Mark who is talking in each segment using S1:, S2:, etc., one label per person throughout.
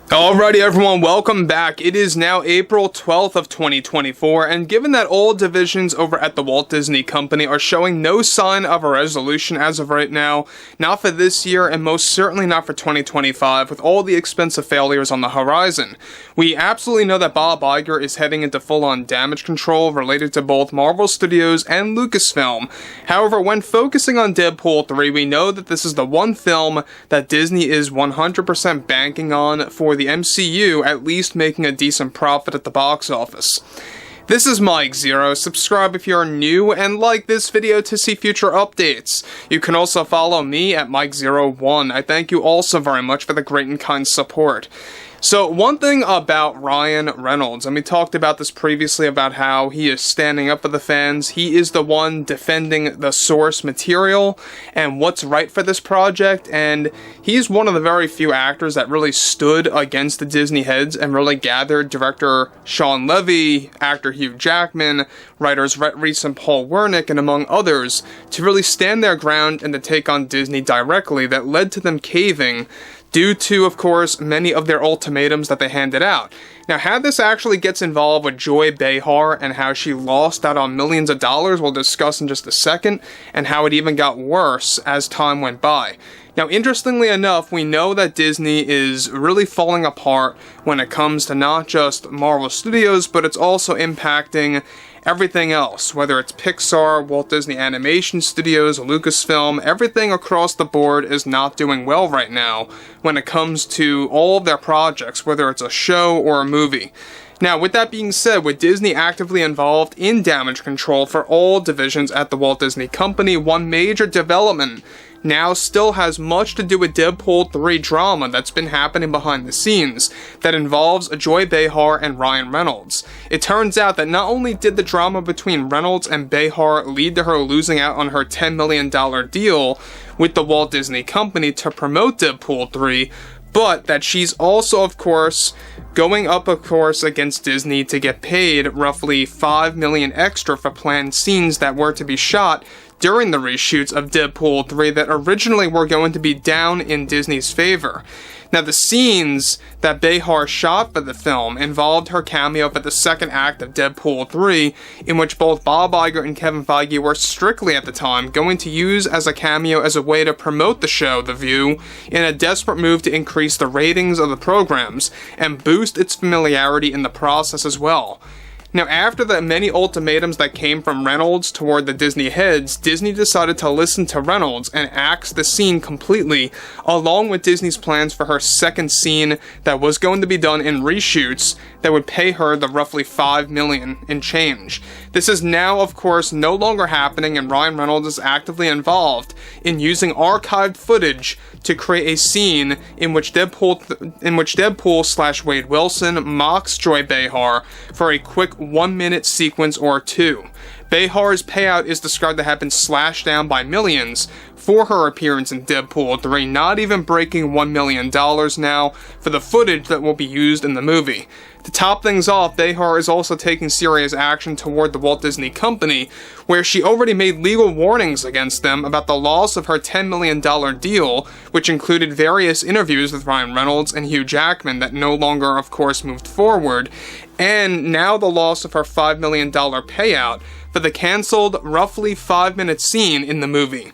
S1: Alrighty everyone, welcome back. It is now April 12th of 2024, and given that all divisions over at the Walt Disney Company are showing no sign of a resolution as of right now, not for this year and most certainly not for 2025, with all the expensive failures on the horizon, we absolutely know that Bob Iger is heading into full-on damage control related to both Marvel Studios and Lucasfilm. However, when focusing on Deadpool 3, we know that this is the one film that Disney is 100% banking on for the MCU at least making a decent profit at the box office. This is Mike Zero. Subscribe if you're new and like this video to see future updates. You can also follow me at Mike01. I thank you also very much for the great and kind support. So one thing about Ryan Reynolds, and we talked about this previously about how he is standing up for the fans. He is the one defending the source material and what's right for this project, and he's one of the very few actors that really stood against the Disney heads and really gathered director Shawn Levy, actor Hugh Jackman, writers Rhett Reese and Paul Wernick, and among others, to really stand their ground and to take on Disney directly that led to them caving due to, of course, many of their ultimatums that they handed out. Now, how this actually gets involved with Joy Behar and how she lost out on millions of dollars, we'll discuss in just a second, and how it even got worse as time went by. Now, interestingly enough, we know that Disney is really falling apart when it comes to not just Marvel Studios, but it's also impacting everything else, whether it's Pixar, Walt Disney Animation Studios, Lucasfilm. Everything across the board is not doing well right now when it comes to all of their projects, whether it's a show or a movie. Now, with that being said, with Disney actively involved in damage control for all divisions at the Walt Disney Company, one major development now still has much to do with Deadpool 3 drama that's been happening behind the scenes that involves Joy Behar and Ryan Reynolds. It turns out that not only did the drama between Reynolds and Behar lead to her losing out on her $10 million deal with the Walt Disney Company to promote Deadpool 3, but that she's also, of course, going up, of course, against Disney to get paid roughly $5 million extra for planned scenes that were to be shot during the reshoots of Deadpool 3 that originally were going to be down in Disney's favor. Now, the scenes that Behar shot for the film involved her cameo for the second act of Deadpool 3, in which both Bob Iger and Kevin Feige were strictly at the time going to use as a cameo as a way to promote the show, The View, in a desperate move to increase the ratings of the programs and boost its familiarity in the process as well. Now, after the many ultimatums that came from Reynolds toward the Disney heads, Disney decided to listen to Reynolds and axe the scene completely, along with Disney's plans for her second scene that was going to be done in reshoots that would pay her the roughly $5 million in change. This is now, of course, no longer happening, and Ryan Reynolds is actively involved in using archived footage to create a scene in which Deadpool / Wade Wilson mocks Joy Behar for a quick 1-minute sequence or two. Behar's payout is described to have been slashed down by millions for her appearance in Deadpool 3, not even breaking $1 million now for the footage that will be used in the movie. To top things off, Behar is also taking serious action toward the Walt Disney Company, where she already made legal warnings against them about the loss of her $10 million deal, which included various interviews with Ryan Reynolds and Hugh Jackman that no longer, of course, moved forward, and now the loss of her $5 million payout for the cancelled, roughly 5-minute scene in the movie.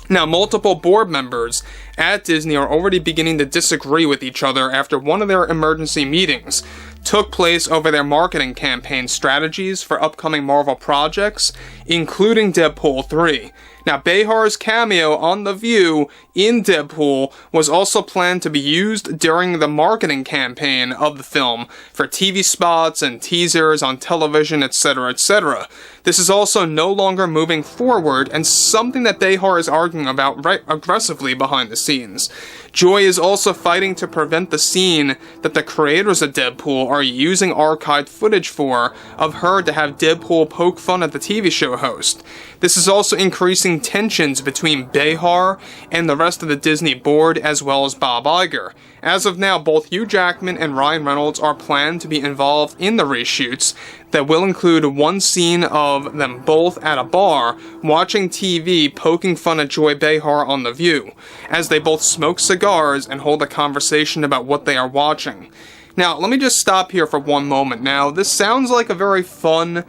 S1: Now, multiple board members at Disney are already beginning to disagree with each other after one of their emergency meetings took place over their marketing campaign strategies for upcoming Marvel projects, including Deadpool 3. Now, Behar's cameo on The View in Deadpool was also planned to be used during the marketing campaign of the film for TV spots and teasers on television, etc., etc. This is also no longer moving forward and something that Behar is arguing about right aggressively behind the scenes. Joy is also fighting to prevent the scene that the creators of Deadpool are using archived footage for of her to have Deadpool poke fun at the TV show host. This is also increasing increasing tensions between Behar and the rest of the Disney board, as well as Bob Iger. As of now, both Hugh Jackman and Ryan Reynolds are planned to be involved in the reshoots that will include one scene of them both at a bar, watching TV, poking fun at Joy Behar on The View, as they both smoke cigars and hold a conversation about what they are watching. Now, let me just stop here for one moment. Now, this sounds like a very fun,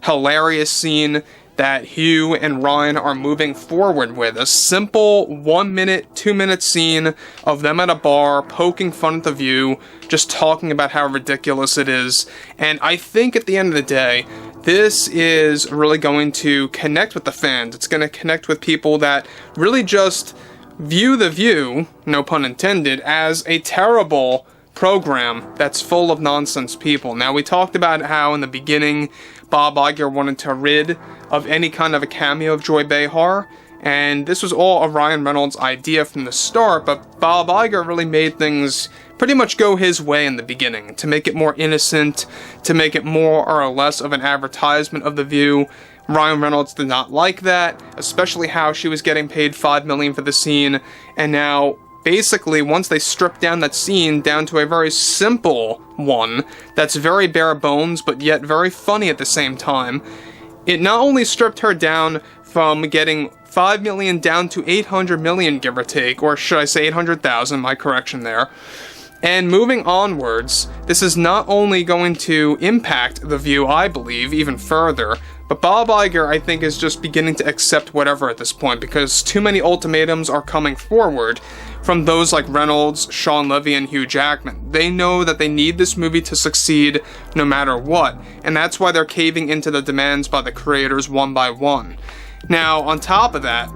S1: hilarious scene that Hugh and Ryan are moving forward with. A simple 1 minute, 2 minute scene of them at a bar, poking fun at The View, just talking about how ridiculous it is. And I think at the end of the day, this is really going to connect with the fans. It's going to connect with people that really just view The View, no pun intended, as a terrible program that's full of nonsense people. Now, we talked about how in the beginning Bob Iger wanted to rid of any kind of a cameo of Joy Behar, and this was all a Ryan Reynolds idea from the start, but Bob Iger really made things pretty much go his way in the beginning, to make it more innocent, to make it more or less of an advertisement of The View. Ryan Reynolds did not like that, especially how she was getting paid $5 million for the scene, and now basically, once they stripped down that scene down to a very simple one that's very bare bones but yet very funny at the same time, it not only stripped her down from getting $5 million down to $800 million, give or take, or should I say 800,000, my correction there. And moving onwards, this is not only going to impact The View, I believe, even further, but Bob Iger, I think, is just beginning to accept whatever at this point, because too many ultimatums are coming forward from those like Reynolds, Sean Levy, and Hugh Jackman. They know that they need this movie to succeed no matter what, and that's why they're caving into the demands by the creators one by one. Now, on top of that,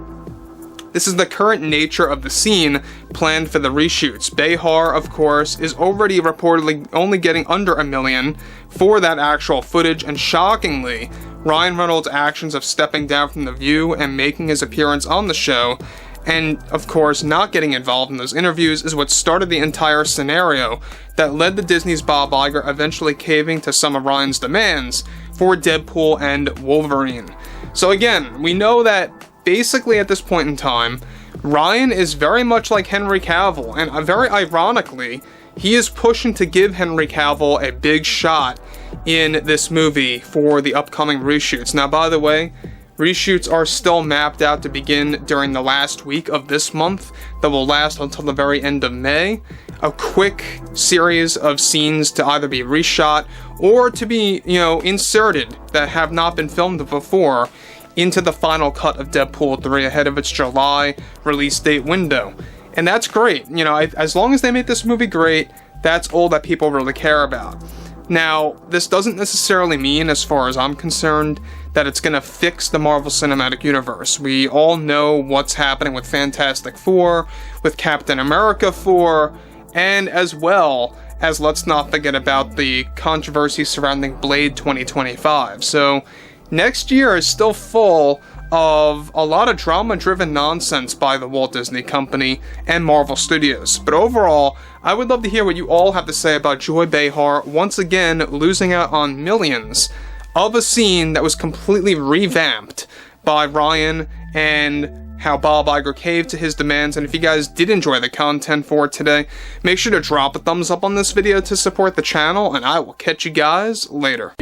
S1: this is the current nature of the scene planned for the reshoots. Behar, of course, is already reportedly only getting under $1 million for that actual footage, and shockingly, Ryan Reynolds' actions of stepping down from The View and making his appearance on the show, and of course not getting involved in those interviews, is what started the entire scenario that led to Disney's Bob Iger eventually caving to some of Ryan's demands for Deadpool and Wolverine. So again, we know that basically at this point in time, Ryan is very much like Henry Cavill, and very ironically, he is pushing to give Henry Cavill a big shot in this movie for the upcoming reshoots. Now, by the way, reshoots are still mapped out to begin during the last week of this month that will last until the very end of May. A quick series of scenes to either be reshot or to be, inserted that have not been filmed before into the final cut of Deadpool 3 ahead of its July release date window. And that's great. As long as they make this movie great, that's all that people really care about. Now, this doesn't necessarily mean, as far as I'm concerned, that it's going to fix the Marvel Cinematic Universe. We all know what's happening with Fantastic Four, with Captain America 4, and as well as, let's not forget about the controversy surrounding Blade 2025. So, next year is still full of a lot of drama-driven nonsense by the Walt Disney Company and Marvel Studios. But overall, I would love to hear what you all have to say about Joy Behar once again losing out on millions of a scene that was completely revamped by Ryan, and how Bob Iger caved to his demands. And if you guys did enjoy the content for today, make sure to drop a thumbs up on this video to support the channel, and I will catch you guys later.